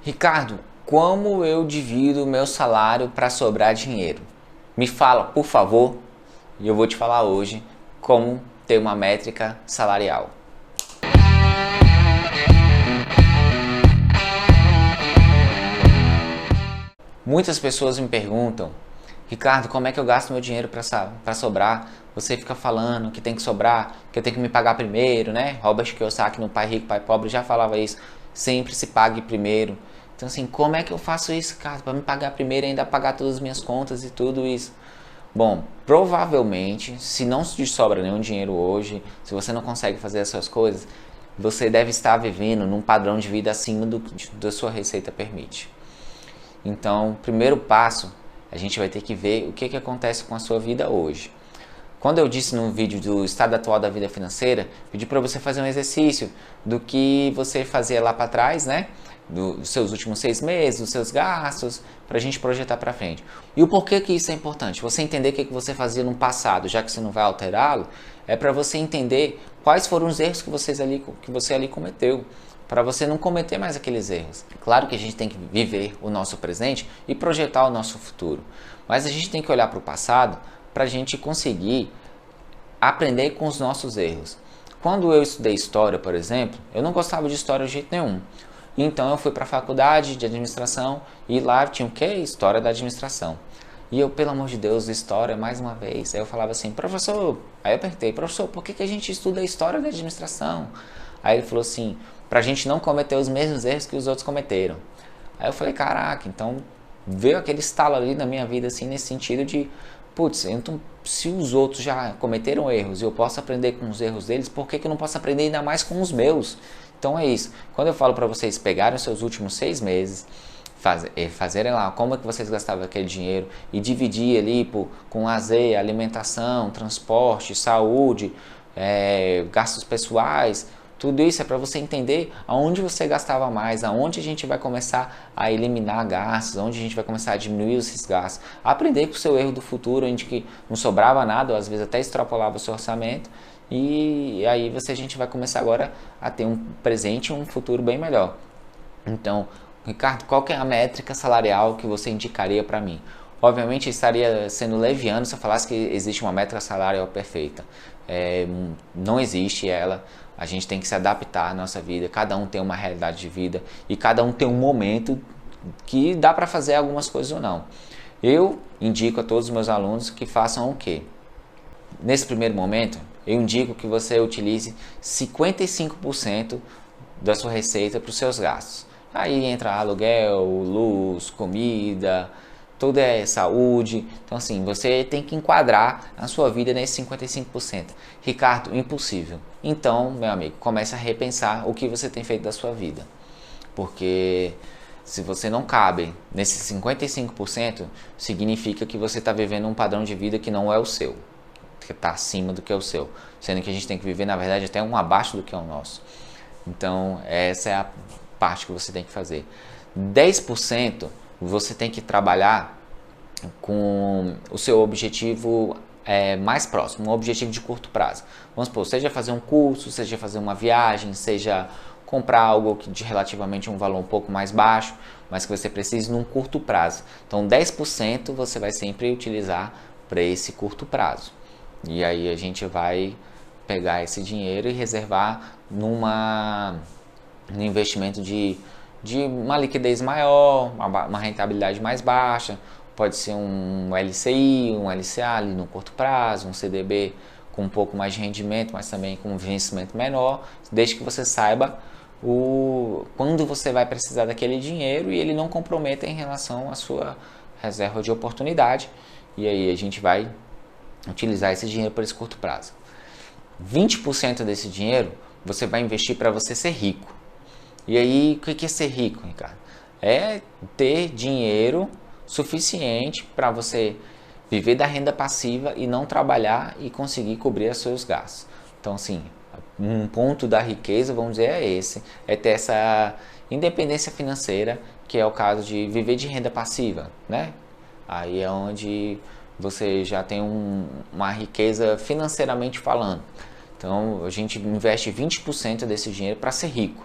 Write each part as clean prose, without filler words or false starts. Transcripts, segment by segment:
Ricardo, como eu divido o meu salário para sobrar dinheiro? Me fala, por favor, e eu vou te falar hoje como ter uma métrica salarial. Muitas pessoas me perguntam, Ricardo, como é que eu gasto meu dinheiro para sobrar? Você fica falando que tem que sobrar, que eu tenho que me pagar primeiro, né? Robert Kiyosaki no Pai Rico, Pai Pobre já falava isso. Sempre se pague primeiro. Então assim, como é que eu faço isso, cara? Para me pagar primeiro e ainda pagar todas as minhas contas e tudo isso? Bom, provavelmente, se não te sobra nenhum dinheiro hoje, se você não consegue fazer essas coisas, você deve estar vivendo num padrão de vida acima da sua receita permite. Então, primeiro passo, a gente vai ter que ver o que acontece com a sua vida hoje. Quando eu disse no vídeo do estado atual da vida financeira, pedi para você fazer um exercício do que você fazia lá para trás, né? Dos seus últimos 6 meses, dos seus gastos, para a gente projetar para frente. E o porquê que isso é importante? Você entender o que você fazia no passado, já que você não vai alterá-lo, é para você entender quais foram os erros que você ali cometeu, para você não cometer mais aqueles erros. Claro que a gente tem que viver o nosso presente e projetar o nosso futuro, mas a gente tem que olhar para o passado para a gente conseguir aprender com os nossos erros. Quando eu estudei história, por exemplo, eu não gostava de história de jeito nenhum. Então eu fui para a faculdade de administração e lá tinha o que? História da administração. E eu, pelo amor de Deus, história, mais uma vez. Aí eu falava assim, professor, aí eu perguntei, professor, por que a gente estuda a história da administração? Aí ele falou assim, para a gente não cometer os mesmos erros que os outros cometeram. Aí eu falei, caraca, então veio aquele estalo ali na minha vida, assim, nesse sentido de, putz, então se os outros já cometeram erros e eu posso aprender com os erros deles, por que eu não posso aprender ainda mais com os meus? Então é isso. Quando eu falo para vocês pegarem os seus últimos 6 meses, fazerem lá como é que vocês gastavam aquele dinheiro e dividir ali com lazer, alimentação, transporte, saúde, gastos pessoais, tudo isso é para você entender aonde você gastava mais, aonde a gente vai começar a eliminar gastos, aonde a gente vai começar a diminuir esses gastos. Aprender com o seu erro do futuro, onde que não sobrava nada, ou às vezes até extrapolava o seu orçamento. E aí a gente vai começar agora a ter um presente e um futuro bem melhor. Então, Ricardo, qual que é a métrica salarial que você indicaria para mim? Obviamente estaria sendo leviano se eu falasse que existe uma métrica salarial perfeita. Não existe ela. A gente tem que se adaptar à nossa vida. Cada um tem uma realidade de vida e cada um tem um momento que dá para fazer algumas coisas ou não. Eu indico a todos os meus alunos que façam o quê? Nesse primeiro momento, eu indico que você utilize 55% da sua receita para os seus gastos. Aí entra aluguel, luz, comida, tudo é saúde. Então assim, você tem que enquadrar a sua vida nesses 55%. Ricardo, impossível. Então, meu amigo, comece a repensar o que você tem feito da sua vida. Porque se você não cabe nesses 55%, significa que você está vivendo um padrão de vida que não é o seu, que está acima do que é o seu, sendo que a gente tem que viver, na verdade, até um abaixo do que é o nosso. Então, essa é a parte que você tem que fazer. 10% você tem que trabalhar com o seu objetivo mais próximo, um objetivo de curto prazo. Vamos supor, seja fazer um curso, seja fazer uma viagem, seja comprar algo de relativamente um valor um pouco mais baixo, mas que você precise num curto prazo. Então 10% você vai sempre utilizar para esse curto prazo. E aí a gente vai pegar esse dinheiro e reservar num investimento de uma liquidez maior, uma rentabilidade mais baixa. Pode ser um LCI, um LCA ali no curto prazo, um CDB com um pouco mais de rendimento, mas também com um vencimento menor, desde que você saiba quando você vai precisar daquele dinheiro e ele não comprometa em relação à sua reserva de oportunidade. E aí a gente vai utilizar esse dinheiro por esse curto prazo. 20% desse dinheiro você vai investir para você ser rico. E aí, o que é ser rico, Ricardo? É ter dinheiro suficiente para você viver da renda passiva e não trabalhar e conseguir cobrir os seus gastos. Então, assim, um ponto da riqueza, vamos dizer, é esse. É ter essa independência financeira, que é o caso de viver de renda passiva, né? Aí é onde você já tem uma riqueza financeiramente falando. Então, a gente investe 20% desse dinheiro para ser rico.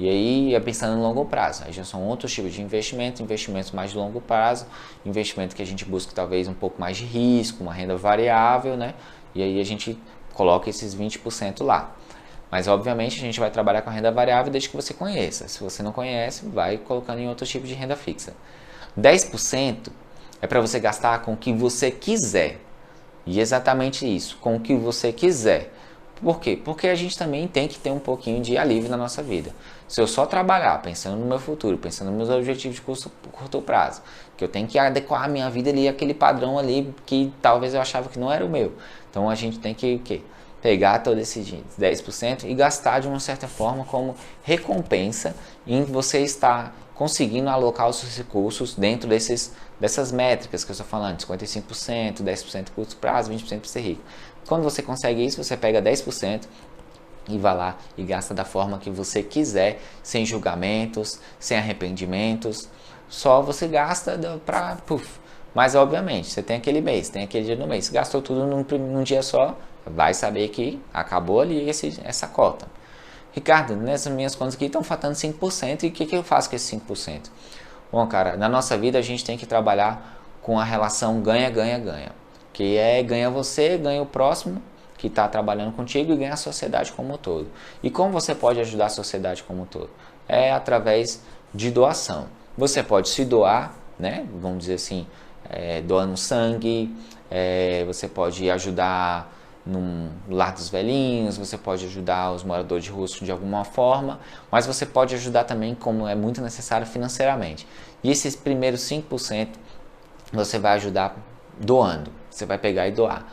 E aí é pensando no longo prazo. Aí já são outros tipos de investimento, investimentos mais de longo prazo, investimento que a gente busca talvez um pouco mais de risco, uma renda variável, né? E aí a gente coloca esses 20% lá. Mas obviamente a gente vai trabalhar com a renda variável desde que você conheça. Se você não conhece, vai colocando em outro tipo de renda fixa. 10% é para você gastar com o que você quiser. E exatamente isso, com o que você quiser. Por quê? Porque a gente também tem que ter um pouquinho de alívio na nossa vida. Se eu só trabalhar pensando no meu futuro, pensando nos meus objetivos de curto prazo, que eu tenho que adequar a minha vida ali àquele padrão ali que talvez eu achava que não era o meu. Então a gente tem que o quê? Pegar todo esse 10% e gastar de uma certa forma como recompensa em você estar conseguindo alocar os seus recursos dentro dessas métricas que eu estou falando, 55%, 10% curto prazo, 20% para ser rico. Quando você consegue isso, você pega 10% e vai lá e gasta da forma que você quiser, sem julgamentos, sem arrependimentos, só você gasta para... Mas obviamente, você tem aquele mês, tem aquele dia no mês, você gastou tudo num dia só, vai saber que acabou ali essa cota. Ricardo, nessas minhas contas aqui estão faltando 5%, e o que eu faço com esses 5%? Bom, cara, na nossa vida a gente tem que trabalhar com a relação ganha-ganha-ganha, que é ganha você, ganha o próximo que está trabalhando contigo e ganha a sociedade como um todo. E como você pode ajudar a sociedade como um todo? É através de doação. Você pode se doar, né? Vamos dizer assim, doando sangue, você pode ajudar num lar dos velhinhos, você pode ajudar os moradores de rua de alguma forma, mas você pode ajudar também, como é muito necessário, financeiramente. E esses primeiros 5% você vai ajudar doando, você vai pegar e doar.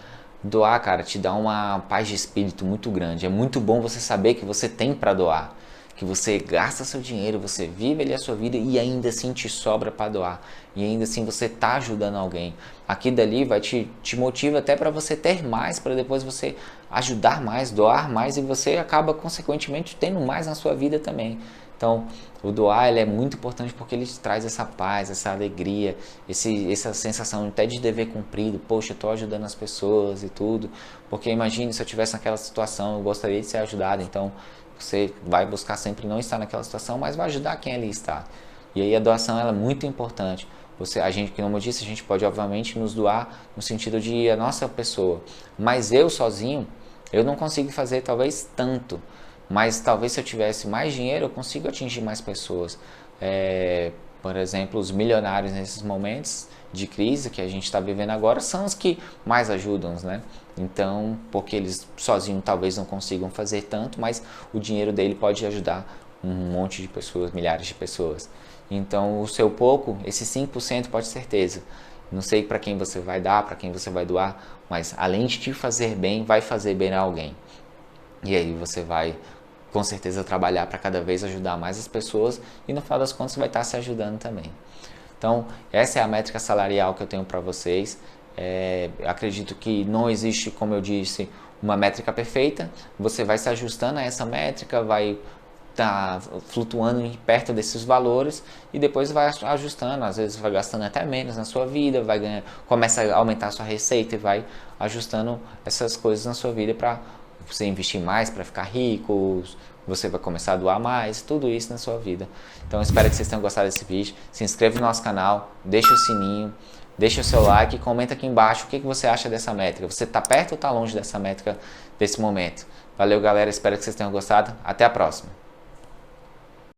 Doar, cara, te dá uma paz de espírito muito grande. É muito bom você saber que você tem para doar, que você gasta seu dinheiro, você vive ali a sua vida e ainda assim te sobra para doar. E ainda assim você está ajudando alguém. Aqui dali vai te motiva até para você ter mais, para depois você ajudar mais, doar mais e você acaba consequentemente tendo mais na sua vida também. Então, o doar ele é muito importante porque ele te traz essa paz, essa alegria, essa sensação até de dever cumprido. Poxa, eu estou ajudando as pessoas e tudo. Porque imagine se eu estivesse naquela situação, eu gostaria de ser ajudado. Então, você vai buscar sempre não estar naquela situação, mas vai ajudar quem ali está. E aí a doação ela é muito importante. A gente, como eu disse, a gente pode obviamente nos doar no sentido de a nossa pessoa. Mas eu sozinho, eu não consigo fazer talvez tanto. Mas talvez se eu tivesse mais dinheiro, eu consigo atingir mais pessoas. Por exemplo, os milionários nesses momentos de crise que a gente está vivendo agora são os que mais ajudam, né? Então, porque eles sozinhos talvez não consigam fazer tanto, mas o dinheiro dele pode ajudar um monte de pessoas, milhares de pessoas. Então, o seu pouco, esse 5% pode ter certeza. Não sei para quem você vai dar, para quem você vai doar, mas além de te fazer bem, vai fazer bem a alguém. E aí você vai com certeza trabalhar para cada vez ajudar mais as pessoas e no final das contas você vai estar se ajudando também. Então, essa é a métrica salarial que eu tenho para vocês. Acredito que não existe, como eu disse, uma métrica perfeita. Você vai se ajustando a essa métrica, vai estar flutuando perto desses valores e depois vai ajustando. Às vezes vai gastando até menos na sua vida, começa a aumentar a sua receita e vai ajustando essas coisas na sua vida para você investir mais, para ficar rico, você vai começar a doar mais, tudo isso na sua vida. Então, espero que vocês tenham gostado desse vídeo. Se inscreva no nosso canal, deixa o sininho, deixa o seu like e comenta aqui embaixo o que você acha dessa métrica. Você está perto ou está longe dessa métrica desse momento? Valeu, galera. Espero que vocês tenham gostado. Até a próxima.